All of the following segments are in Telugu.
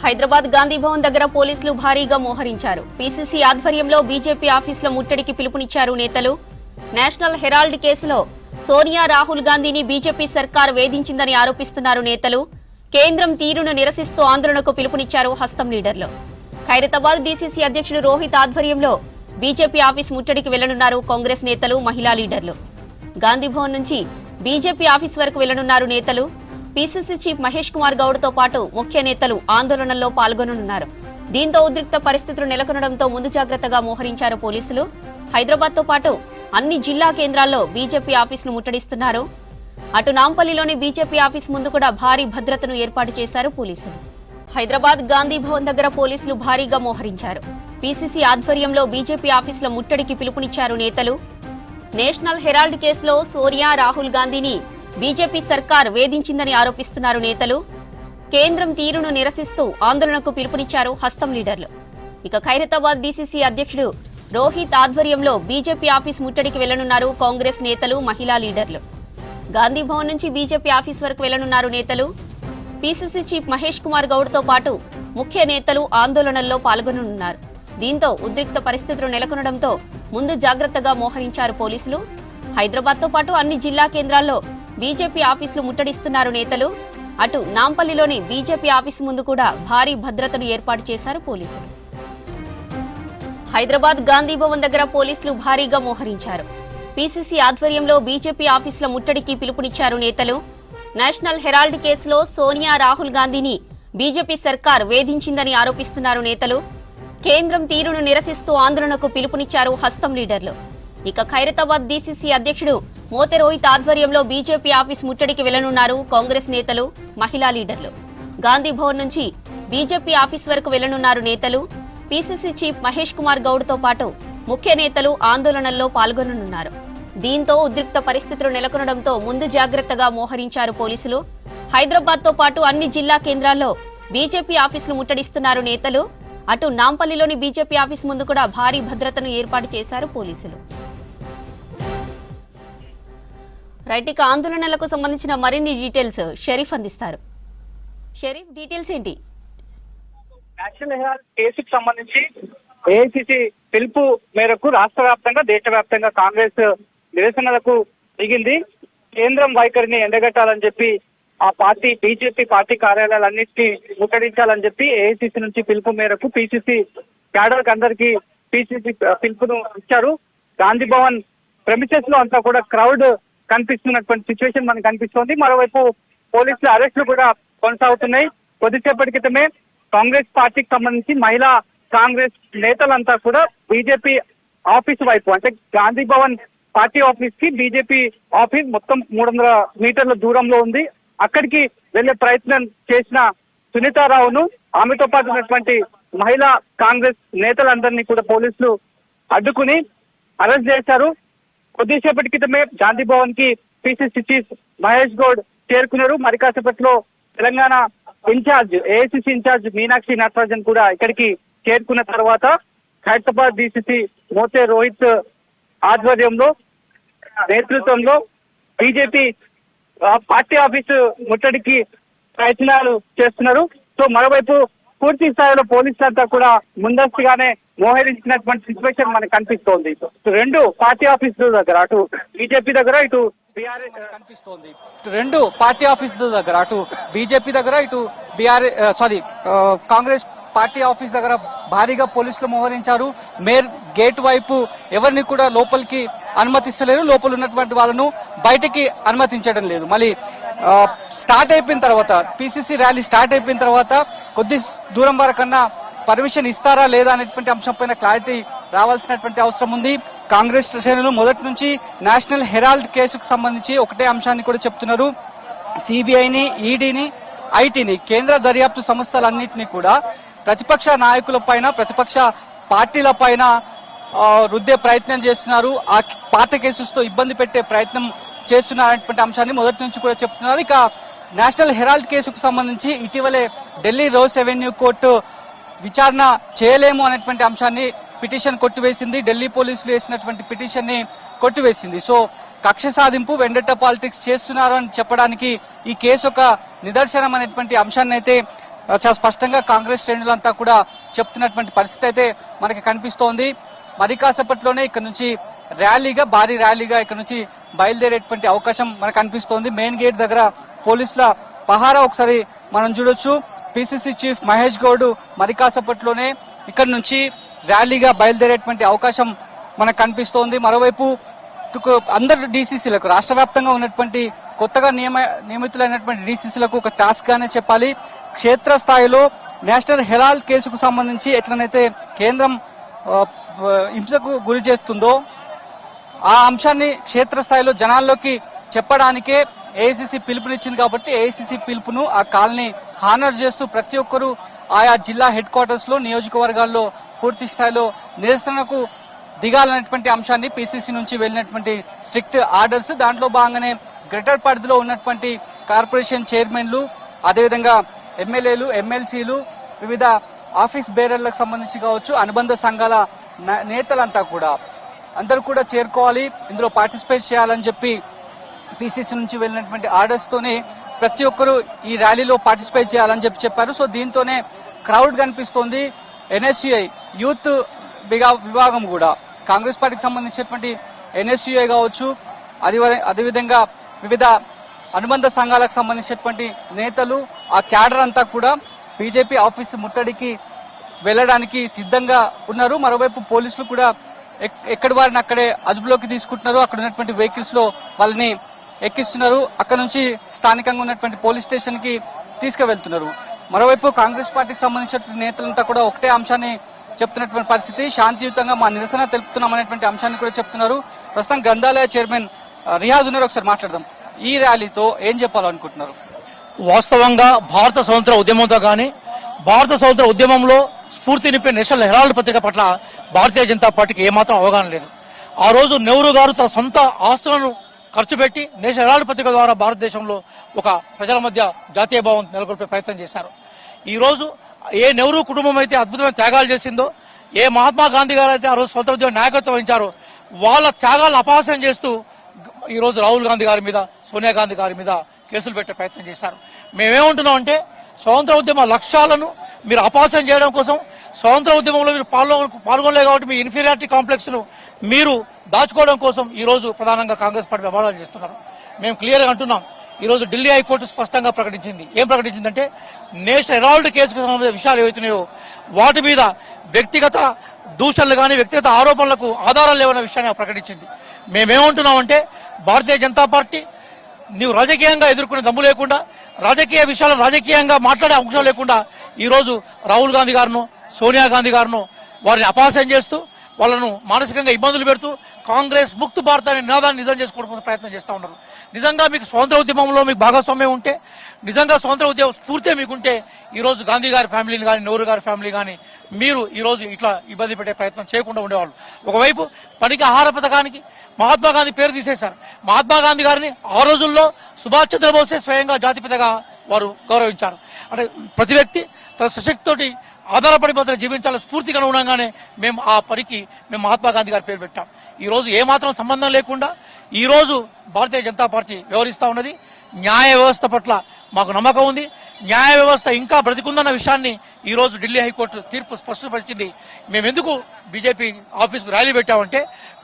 హైదరాబాద్ గాంధీ భవన్ దగ్గర పోలీసులు భారీగా మోహరించారు. పీసీసీ ఆధ్వర్యంలో బీజేపీ ఆఫీసుల ముట్టడికి పిలుపునిచ్చారు నేతలు. నేషనల్ హెరాల్డ్ కేసులో సోనియా రాహుల్ గాంధీని బీజేపీ సర్కార్ వేధించిందని ఆరోపిస్తున్నారు నేతలు. కేంద్రం తీరును నిరసిస్తూ ఆందోళనకు పిలుపునిచ్చారు హస్తం లీడర్లు. ఖైరతాబాద్ డీసీసీ అధ్యక్షుడు రోహిత్ ఆధ్వర్యంలో బీజేపీ ఆఫీస్ ముట్టడికి వెళ్లనున్నారు కాంగ్రెస్ నేతలు, మహిళా లీడర్లు. గాంధీ భవన్ నుంచి బీజేపీ ఆఫీస్ వరకు వెళ్లనున్నారు నేతలు. పీసీసీ చీఫ్ మహేష్ కుమార్ గౌడ్ తో పాటు ముఖ్య నేతలు ఆందోళనలో పాల్గొననున్నారు. దీంతో ఉద్రిక్త పరిస్థితులు నెలకొనడంతో ముందు జాగ్రత్తగా మోహరించారు పోలీసులు. హైదరాబాద్ తో పాటు అన్ని జిల్లా కేంద్రాల్లో బీజేపీ ఆఫీసులు ముట్టడిస్తున్నారు. అటు నాంపల్లిలోని బీజేపీ ఆఫీస్ ముందు కూడా భారీ భద్రతను ఏర్పాటు చేశారు పోలీసులు. హైదరాబాద్ గాంధీ భవన్ దగ్గర పోలీసులు భారీగా మోహరించారు. పీసీసీ ఆధ్వర్యంలో బీజేపీ ఆఫీసుల ముట్టడికి పిలుపునిచ్చారు నేతలు. నేషనల్ హెరాల్డ్ కేసులో సోనియా రాహుల్ గాంధీని బీజేపీ సర్కార్ వేధించిందని ఆరోపిస్తున్నారు నేతలు. కేంద్రం తీరును నిరసిస్తూ ఆందోళనకు పిలుపునిచ్చారు హస్తం లీడర్లు. ఇక ఖైరతాబాద్ డీసీసీ అధ్యక్షుడు రోహిత్ ఆధ్వర్యంలో బీజేపీ ఆఫీస్ ముట్టడికి వెళ్లనున్నారు కాంగ్రెస్ నేతలు, మహిళా లీడర్లు. గాంధీ భవన్ నుంచి బీజేపీ ఆఫీస్ వరకు వెళ్లనున్నారు నేతలు. పీసీసీ చీఫ్ మహేష్ కుమార్ గౌడ్ తో పాటు ముఖ్య నేతలు ఆందోళనల్లో పాల్గొననున్నారు. దీంతో ఉద్రిక్త పరిస్థితులు నెలకొనడంతో ముందు జాగ్రత్తగా మోహరించారు పోలీసులు. హైదరాబాద్ తో పాటు అన్ని జిల్లా కేంద్రాల్లో బీజేపీ ఆఫీసులు ముట్టడిస్తున్నారు నేతలు. అటు నాంపల్లిలోని బీజేపీ ఆఫీసు ముందు కూడా భారీ భద్రతను ఏర్పాటు చేశారు పోలీసులు. హైదరాబాద్ గాంధీ భవన్ దగ్గర పోలీసులు భారీగా మోహరించారు. పీసీసీ ఆధ్వర్యంలో బీజేపీ ఆఫీసుల ముట్టడికి పిలుపునిచ్చారు నేతలు. నేషనల్ హెరాల్డ్ కేసులో సోనియా రాహుల్ గాంధీని బీజేపీ సర్కార్ వేధించిందని ఆరోపిస్తున్నారు నేతలు. కేంద్రం తీరును నిరసిస్తూ ఆందోళనకు పిలుపునిచ్చారు హస్తం లీడర్లు. ఇక ఖైరతాబాద్ డీసీసీ అధ్యక్షుడు మోతే రోహిత్ ఆధ్వర్యంలో బీజేపీ ఆఫీస్ ముట్టడికి వెళ్లనున్నారు కాంగ్రెస్ నేతలు, మహిళా లీడర్లు. గాంధీ భవన్ నుంచి బీజేపీ ఆఫీస్ వరకు వెళ్లనున్నారు నేతలు. పీసీసీ చీఫ్ మహేష్ కుమార్ గౌడ్ తో పాటు ముఖ్య నేతలు ఆందోళనల్లో పాల్గొననున్నారు. దీంతో ఉద్రిక్త పరిస్థితులు నెలకొనడంతో ముందు జాగ్రత్తగా మోహరించారు పోలీసులు. హైదరాబాద్ తో పాటు అన్ని జిల్లా కేంద్రాల్లో బీజేపీ ఆఫీసులు ముట్టడిస్తున్నారు నేతలు. అటు నాంపల్లిలోని బీజేపీ ఆఫీస్ ముందు కూడా భారీ భద్రతను ఏర్పాటు చేశారు పోలీసులు. రైట్, ఇక ఆందోళనలకు సంబంధించిన మరిన్ని డీటెయిల్స్ షరీఫ్ అందిస్తారు. షరీఫ్, డీటెయిల్స్ ఏంటి? నేషనల్ హెరాల్డ్ కేసుకు సంబంధించి ఏఐసీసీ పిలుపు మేరకు రాష్ట్ర వ్యాప్తంగా, దేశవ్యాప్తంగా కాంగ్రెస్ నిరసనలకు దిగింది. కేంద్రం వైఖరిని ఎండగట్టాలని చెప్పి ఆ పార్టీ బీజేపీ పార్టీ కార్యాలయాలన్నింటినీ ముట్టడించాలని చెప్పి ఏఐసీసీ నుంచి పిలుపు మేరకు పీసీసీ క్యాడర్ అందరికీ పీసీసీ పిలుపును ఇచ్చారు. గాంధీ భవన్ ప్రెమిసెస్ లో అంతా కూడా క్రౌడ్ కనిపిస్తున్నటువంటి సిచ్యువేషన్ మనకు కనిపిస్తోంది. మరోవైపు పోలీసుల అరెస్టులు కూడా కొనసాగుతున్నాయి. కొద్దిసేపటి క్రితమే కాంగ్రెస్ పార్టీకి సంబంధించి మహిళా కాంగ్రెస్ నేతలంతా కూడా బీజేపీ ఆఫీస్ వైపు, అంటే గాంధీ భవన్ పార్టీ ఆఫీస్ కి బీజేపీ ఆఫీస్ మొత్తం 300 మీటర్ల దూరంలో ఉంది. అక్కడికి వెళ్లే ప్రయత్నం చేసిన సునీతారావును, ఆమెతో పాటు ఉన్నటువంటి మహిళా కాంగ్రెస్ నేతలందరినీ కూడా పోలీసులు అడ్డుకుని అరెస్ట్ చేశారు. కొద్దిసేపటి క్రితమే గాంధీ భవన్ కి పీసీసీ చీఫ్ మహేష్ గౌడ్ చేరుకున్నారు. మరి కాసేపట్లో Telangana incharge, AICC incharge Meenakshi Natarajan కూడా ఇక్కడికి చేరుకున్న తర్వాత హైదరాబాద్ డీసీసీ మోతే రోహిత్ ఆధ్వర్యంలో, నేతృత్వంలో బీజేపీ పార్టీ ఆఫీసు ముట్టడికి ప్రయత్నాలు చేస్తున్నారు. సో మరోవైపు పూర్తి స్థాయిలో పోలీసులంతా కూడా ముందస్తుగానే మోహరించినటువంటి సిచ్యువేషన్ మనకు కనిపిస్తోంది. రెండు పార్టీ ఆఫీసుల దగ్గర, అటు బీజేపీ దగ్గర, ఇటు బీఆర్ఎస్ కనిపిస్తోంది. రెండు పార్టీ ఆఫీసుల దగ్గర, అటు బీజేపీ దగ్గర, ఇటు కాంగ్రెస్ పార్టీ ఆఫీస్ దగ్గర భారీగా పోలీసులు మోహరించారు. మేర్ గేట్ వైపు ఎవరిని కూడా లోపలికి అనుమతిస్తలేరు. లోపల ఉన్నటువంటి వాళ్ళను బయటికి అనుమతించడం లేదు. మళ్ళీ స్టార్ట్ అయిపోయిన తర్వాత, పీసీసీ ర్యాలీ స్టార్ట్ అయిపోయిన తర్వాత కొద్ది దూరం వరకన్నా పర్మిషన్ ఇస్తారా లేదా అనేటువంటి అంశం పైన క్లారిటీ రావాల్సినటువంటి అవసరం ఉంది. కాంగ్రెస్ శ్రేణులు మొదటి నుంచి నేషనల్ హెరాల్డ్ కేసుకు సంబంధించి ఒకటే అంశాన్ని కూడా చెప్తున్నారు. సిబిఐని, ఈడీని, ఐటీని, కేంద్ర దర్యాప్తు సంస్థలన్నింటినీ కూడా ప్రతిపక్ష నాయకుల పైన, ప్రతిపక్ష పార్టీల పైన రుద్దే ప్రయత్నం చేస్తున్నారు. ఆ పాత కేసులతో ఇబ్బంది పెట్టే ప్రయత్నం చేస్తున్నారనేటువంటి అంశాన్ని మొదటి నుంచి కూడా చెప్తున్నారు. ఇక నేషనల్ హెరాల్డ్ కేసుకు సంబంధించి ఇటీవలే ఢిల్లీ రోజ్ అవెన్యూ కోర్టు విచారణ చేయలేము అనేటువంటి అంశాన్ని పిటిషన్ కొట్టివేసింది. ఢిల్లీ పోలీసులు వేసినటువంటి పిటిషన్ ని కొట్టివేసింది. సో కక్ష సాధింపు, వెండెట్టా పాలిటిక్స్ చేస్తున్నారు అని చెప్పడానికి ఈ కేసు ఒక నిదర్శనం అనేటువంటి అంశాన్ని అయితే చాలా స్పష్టంగా కాంగ్రెస్ శ్రేణులంతా కూడా చెప్తున్నటువంటి పరిస్థితి అయితే మనకి కనిపిస్తోంది. మరి కాసేపట్లోనే ఇక్కడ నుంచి భారీ ర్యాలీగా ఇక్కడ నుంచి బయలుదేరేటువంటి అవకాశం మనకు కనిపిస్తోంది. మెయిన్ గేట్ దగ్గర పోలీసుల పహారా ఒకసారి మనం చూడొచ్చు. పిసిసి చీఫ్ మహేష్ గౌడ్ మరి కాసేపట్లోనే ఇక్కడ నుంచి ర్యాలీగా బయలుదేరేటువంటి అవకాశం మనకు కనిపిస్తోంది. మరోవైపు అందరు డీసీసీలకు రాష్ట్ర వ్యాప్తంగా ఉన్నటువంటి కొత్తగా నియమితులైనటువంటి డీసీసీలకు ఒక టాస్క్ గానే చెప్పాలి. క్షేత్రస్థాయిలో నేషనల్ హెరాల్డ్ కేసుకు సంబంధించి ఎట్లనైతే కేంద్రం హింసకు గురి చేస్తుందో ఆ అంశాన్ని క్షేత్రస్థాయిలో జనాల్లోకి చెప్పడానికే ఏఐసిసి పిలుపునిచ్చింది. కాబట్టి ఏఐసిసి పిలుపును ఆ కాల్ని హానర్ చేస్తూ ప్రతి ఒక్కరూ ఆయా జిల్లా హెడ్ క్వార్టర్స్ లో నియోజకవర్గాల్లో పూర్తి స్థాయిలో నిరసనకు దిగాలనేటువంటి అంశాన్ని పిసిసి నుంచి వెళ్ళినటువంటి స్ట్రిక్ట్ ఆర్డర్స్. దాంట్లో భాగంగానే గ్రేటర్ పరిధిలో ఉన్నటువంటి కార్పొరేషన్ చైర్మన్లు, అదేవిధంగా ఎమ్మెల్యేలు, ఎమ్మెల్సీలు, వివిధ ఆఫీస్ బేరర్లకు సంబంధించి కావచ్చు, అనుబంధ సంఘాల నేతలంతా కూడా అందరూ కూడా చేరుకోవాలి, ఇందులో పార్టిసిపేట్ చేయాలని చెప్పి పిసిసి నుంచి వెళ్ళినటువంటి ఆర్డర్స్ తోనే ప్రతి ఒక్కరూ ఈ ర్యాలీలో పార్టిసిపేట్ చేయాలని చెప్పారు. సో దీంతోనే క్రౌడ్ కనిపిస్తోంది. ఎన్ఎస్యుఐ యూత్ విభాగం కూడా కాంగ్రెస్ పార్టీకి సంబంధించినటువంటి ఎన్ఎస్యుఐ కావచ్చు, అదేవిధంగా వివిధ అనుబంధ సంఘాలకు సంబంధించినటువంటి నేతలు, ఆ క్యాడర్ అంతా కూడా బీజేపీ ఆఫీసు ముట్టడికి వెళ్ళడానికి సిద్ధంగా ఉన్నారు. మరోవైపు పోలీసులు కూడా ఎక్కడి వారిని అక్కడే అదుపులోకి తీసుకుంటున్నారు. అక్కడ ఉన్నటువంటి వెహికల్స్ లో వాళ్ళని ఎక్కిస్తున్నారు. అక్కడ నుంచి స్థానికంగా ఉన్నటువంటి పోలీస్ స్టేషన్ కి తీసుకువెళ్తున్నారు. మరోవైపు కాంగ్రెస్ పార్టీకి సంబంధించినటువంటి నేతలంతా కూడా ఒకటే అంశాన్ని చెప్తున్నటువంటి పరిస్థితి. శాంతియుతంగా మా నిరసన తెలుపుతున్నాం అనేటువంటి అంశాన్ని కూడా చెప్తున్నారు. ప్రస్తుతం గ్రంథాలయ చైర్మన్ రియాజ్ ఉన్నారు. ఒకసారి మాట్లాడదాం. ఈ ర్యాలీతో ఏం చెప్పాలనుకుంటున్నారు? వాస్తవంగా భారత స్వతంత్ర ఉద్యమంతో కానీ భారత స్వతంత్ర ఉద్యమంలో స్ఫూర్తి నింపే నేషనల్ హెరాల్డ్ పత్రిక పట్ల భారతీయ జనతా పార్టీకి ఏమాత్రం అవగాహన లేదు. ఆ రోజు నెహ్రూ గారు తన సొంత ఆస్తులను ఖర్చు పెట్టి నేషనల్ హెరాల్డ్ పత్రిక ద్వారా భారతదేశంలో ఒక ప్రజల మధ్య జాతీయ భావం నెలకొల్పే ప్రయత్నం చేశారు. ఈ రోజు ఏ నెహ్రూ కుటుంబం అయితే అద్భుతమైన త్యాగాలు చేసిందో, ఏ మహాత్మా గాంధీ గారు అయితే ఆ రోజు స్వతంత్ర ఉద్యమ నాయకత్వం వహించారో, వాళ్ళ త్యాగాలను అపహాస్యం చేస్తూ ఈ రోజు రాహుల్ గాంధీ గారి మీద, సోనియా గాంధీ గారి మీద కేసులు పెట్టే ప్రయత్నం చేశారు. మేమేమంటున్నాం అంటే, స్వతంత్ర ఉద్యమ లక్ష్యాలను మీరు అపహాస్యం చేయడం కోసం, స్వతంత్ర ఉద్యమంలో మీరు పాల్గొనలేదు కాబట్టి మీ ఇన్ఫీరియారిటీ కాంప్లెక్స్ ను మీరు దాచుకోవడం కోసం ఈ రోజు ప్రధానంగా కాంగ్రెస్ పార్టీ వ్యవహారాలు చేస్తున్నారు. మేము క్లియర్ గా అంటున్నాం. ఈ రోజు ఢిల్లీ హైకోర్టు స్పష్టంగా ప్రకటించింది. ఏం ప్రకటించిందంటే, నేషనల్ హెరాల్డ్ కేసుకు సంబంధించిన విషయాలు ఏవైతున్నాయో వాటి మీద వ్యక్తిగత దూషణలు కానీ వ్యక్తిగత ఆరోపణలకు ఆధారాలు లేవన్న విషయాన్ని ప్రకటించింది. మేమేమంటున్నామంటే, భారతీయ జనతా పార్టీ నీవు రాజకీయంగా ఎదుర్కొనే దమ్ము లేకుండా, రాజకీయ విషయాలను రాజకీయంగా మాట్లాడే అంశం లేకుండా ఈ రోజు రాహుల్ గాంధీ గారును, సోనియా గాంధీ గారును వారిని అపహాస్యం చేస్తూ వాళ్ళను మానసికంగా ఇబ్బందులు పెడుతూ కాంగ్రెస్ ముక్త భారత్ అనే నినాదాన్ని నిజం చేసుకోవడం కోసం ప్రయత్నం చేస్తూ ఉన్నారు. నిజంగా మీకు స్వతంత్ర ఉద్యమంలో మీకు భాగస్వామ్యం ఉంటే, నిజంగా స్వతంత్ర ఉద్యమ స్ఫూర్తి మీకుంటే ఈ రోజు గాంధీ గారి ఫ్యామిలీని కానీ, నెహ్రూ గారి ఫ్యామిలీ కానీ మీరు ఈ రోజు ఇట్లా ఇబ్బంది పెట్టే ప్రయత్నం చేయకుండా ఉండేవాళ్ళు. ఒకవైపు పనికి ఆహార పథకానికి మహాత్మా గాంధీ పేరు తీసేశారు. మహాత్మా గాంధీ గారిని ఆ రోజుల్లో సుభాష్ చంద్రబోసే స్వయంగా జాతిపితగా వారు గౌరవించారు. అంటే ప్రతి వ్యక్తి తన సశక్తితోటి ఆధారపడి మాత్రం జీవించాలని స్ఫూర్తిగా ఉండగానే మేము ఆ పనికి మహాత్మా గాంధీ గారి పేరు పెట్టాం. ఈ రోజు ఏమాత్రం సంబంధం లేకుండా ఈ రోజు భారతీయ జనతా పార్టీ వ్యవహరిస్తూ ఉన్నది. న్యాయ వ్యవస్థ పట్ల మాకు నమ్మకం ఉంది. న్యాయ వ్యవస్థ ఇంకా బ్రతికుందన్న విషయాన్ని ఈ రోజు ఢిల్లీ హైకోర్టు తీర్పు స్పష్టపరిచింది. మేము ఎందుకు బీజేపీ ఆఫీస్కు ర్యాలీ పెట్టామంటే,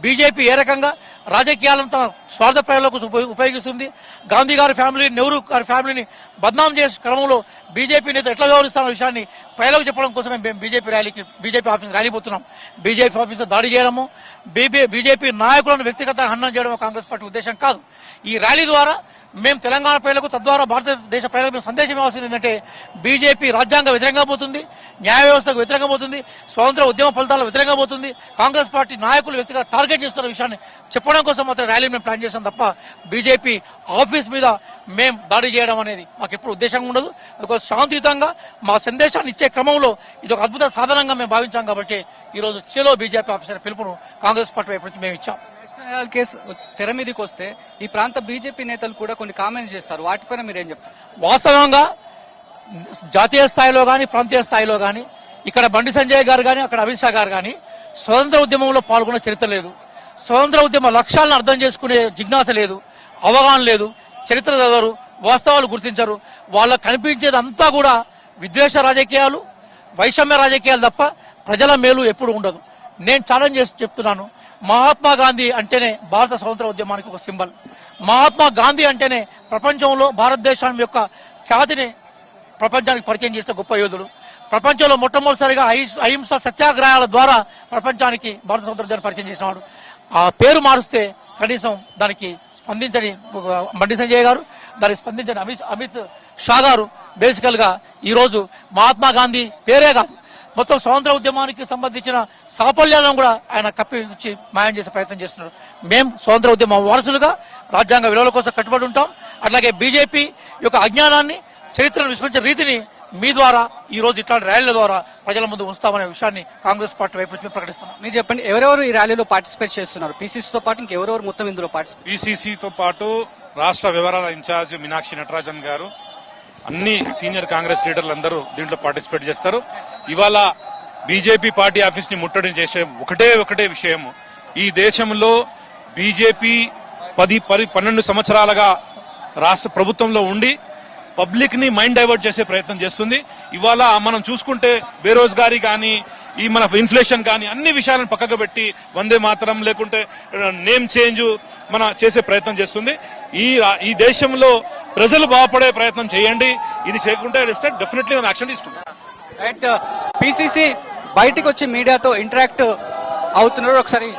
బీజేపీ ఏ రకంగా రాజకీయాలను తన స్వార్థ ప్రయోగాలకు ఉపయోగిస్తుంది, గాంధీ గారి ఫ్యామిలీ, నెహ్రూ గారి ఫ్యామిలీని బద్నాం చేసే క్రమంలో బీజేపీ నేత ఎట్లా వ్యవహరిస్తామన్న విషయాన్ని ప్రజలకు చెప్పడం కోసమే మేము బీజేపీ ఆఫీస్ ర్యాలీ పోతున్నాం. బీజేపీ ఆఫీస్ దాడి చేయడము, బీజేపీ నాయకులను వ్యక్తిగతంగా హననం చేయడం కాంగ్రెస్ పార్టీ ఉద్దేశం కాదు. ఈ ర్యాలీ ద్వారా మేము తెలంగాణ ప్రజలకు, తద్వారా భారతదేశ ప్రజలకు మేము సందేశం ఇవ్వాల్సింది ఏంటంటే, బీజేపీ రాజ్యాంగ వ్యతిరేకంగా పోతుంది, న్యాయ వ్యవస్థకు వ్యతిరేకంగా పోతుంది, స్వతంత్ర ఉద్యమ ఫలితాలకు వ్యతిరేకంగా పోతుంది. కాంగ్రెస్ పార్టీ నాయకులు వ్యక్తిగత టార్గెట్ చేస్తున్న విషయాన్ని చెప్పడం కోసం మాత్రం ర్యాలీ మేము ప్లాన్ చేస్తాం తప్ప బీజేపీ ఆఫీస్ మీద మేము దాడి చేయడం అనేది మాకు ఎప్పుడు ఉద్దేశంగా ఉండదు. ఒక శాంతియుతంగా మా సందేశాన్ని ఇచ్చే క్రమంలో ఇది ఒక అద్భుత సాధనంగా మేము భావించాం. కాబట్టి ఈ రోజు చలో బీజేపీ ఆఫీసర్ పిలుపును కాంగ్రెస్ పార్టీ వైపు నుంచి మేము ఇచ్చాం. కేసు తెర మీదకి వస్తే ఈ ప్రాంత బీజేపీ నేతలు కూడా కొన్ని కామెంట్స్ చేస్తారు. వాటిపైన మీరేం చెప్తారు? వాస్తవంగా జాతీయ స్థాయిలో కానీ, ప్రాంతీయ స్థాయిలో కానీ, ఇక్కడ బండి సంజయ్ గారు కానీ, అక్కడ అమిత్ షా గారు కానీ స్వతంత్ర ఉద్యమంలో పాల్గొన్న చరిత్ర లేదు. స్వతంత్ర ఉద్యమ లక్ష్యాలను అర్థం చేసుకునే జిజ్ఞాస లేదు, అవగాహన లేదు, చరిత్ర చదవరు, వాస్తవాలు గుర్తించరు. వాళ్ళకు కనిపించేదంతా కూడా విద్వేష రాజకీయాలు, వైషమ్య రాజకీయాలు తప్ప ప్రజల మేలు ఎప్పుడు ఉండదు. నేను ఛాలెంజ్ చేసి చెప్తున్నాను, మహాత్మా గాంధీ అంటేనే భారత స్వతంత్ర ఉద్యమానికి ఒక సింబల్. మహాత్మా గాంధీ అంటేనే ప్రపంచంలో భారతదేశం యొక్క ఖ్యాతిని ప్రపంచానికి పరిచయం చేసిన గొప్ప యోధుడు. ప్రపంచంలో మొట్టమొదటిసారిగా అహింస సత్యాగ్రహాల ద్వారా ప్రపంచానికి భారత స్వతంత్ర ఉద్యమాన్ని పరిచయం చేసినవాడు. ఆ పేరు మారుస్తే కనీసం దానికి స్పందించని బండి సంజయ్ గారు, దానికి స్పందించని అమిత్ షా గారు బేసికల్ గా ఈరోజు మహాత్మా గాంధీ పేరే కాదు, మొత్తం స్వాతంత్ర ఉద్యమానికి సంబంధించిన సాఫల్యాలను కూడా ఆయన కప్పిచ్చి మాయం చేసే ప్రయత్నం చేస్తున్నారు. మేము స్వాతంత్ర ఉద్యమ వారసులుగా రాజ్యాంగ విలువల కోసం కట్టుబడి ఉంటాం. అట్లాగే బీజేపీ యొక్క అజ్ఞానాన్ని, చరిత్రను విస్మరించిన రీతిని మీ ద్వారా ఈ రోజు ఇట్లాంటి ర్యాలీల ద్వారా ప్రజల ముందు ఉంచుతామనే విషయాన్ని కాంగ్రెస్ పార్టీ వైపు నుంచి ప్రకటిస్తున్నాం. మీరు చెప్పండి, ఎవరెవరు ఈ ర్యాలీలో పార్టిసిపేట్ చేస్తున్నారు? పీసీసీతో పాటు ఇంకెవరెవరు మొత్తం ఇందులో పార్టిసిపేట్? పీసీసీతో పాటు రాష్ట్ర వ్యవహారాల ఇన్ఛార్జ్ మీనాక్షి నటరాజన్ గారు, అన్ని సీనియర్ కాంగ్రెస్ లీడర్లు అందరూ దీంట్లో పార్టిసిపేట్ చేస్తారు. ఇవాళ బీజేపీ పార్టీ ఆఫీస్ ని ముట్టడి చేసే ఒకటే విషయం, ఈ దేశంలో బీజేపీ 12 సంవత్సరాలుగా రాష్ట్ర ప్రభుత్వంలో ఉండి పబ్లిక్ ని మైండ్ డైవర్ట్ చేసే ప్రయత్నం చేస్తుంది. ఇవాళ మనం చూసుకుంటే బేరోజ్గారీ కానీ, ఈ మన ఇన్ఫ్లేషన్ కానీ అన్ని విషయాలను పక్కకు పెట్టి వందే మాతరం లేకుంటే నేమ్ చేంజ్ మన చేసే ప్రయత్నం చేస్తుంది. ఈ దేశంలో ప్రజలు బాగుపడే ప్రయత్నం చేయండి. ఇది చేయకుంటే డెఫినెట్లీ యాక్షన్ తీసుకుంటాం. రైట్, పీసీసీ బయటికి వచ్చి మీడియాతో ఇంటరాక్ట్ అవుతున్నారు. ఒకసారి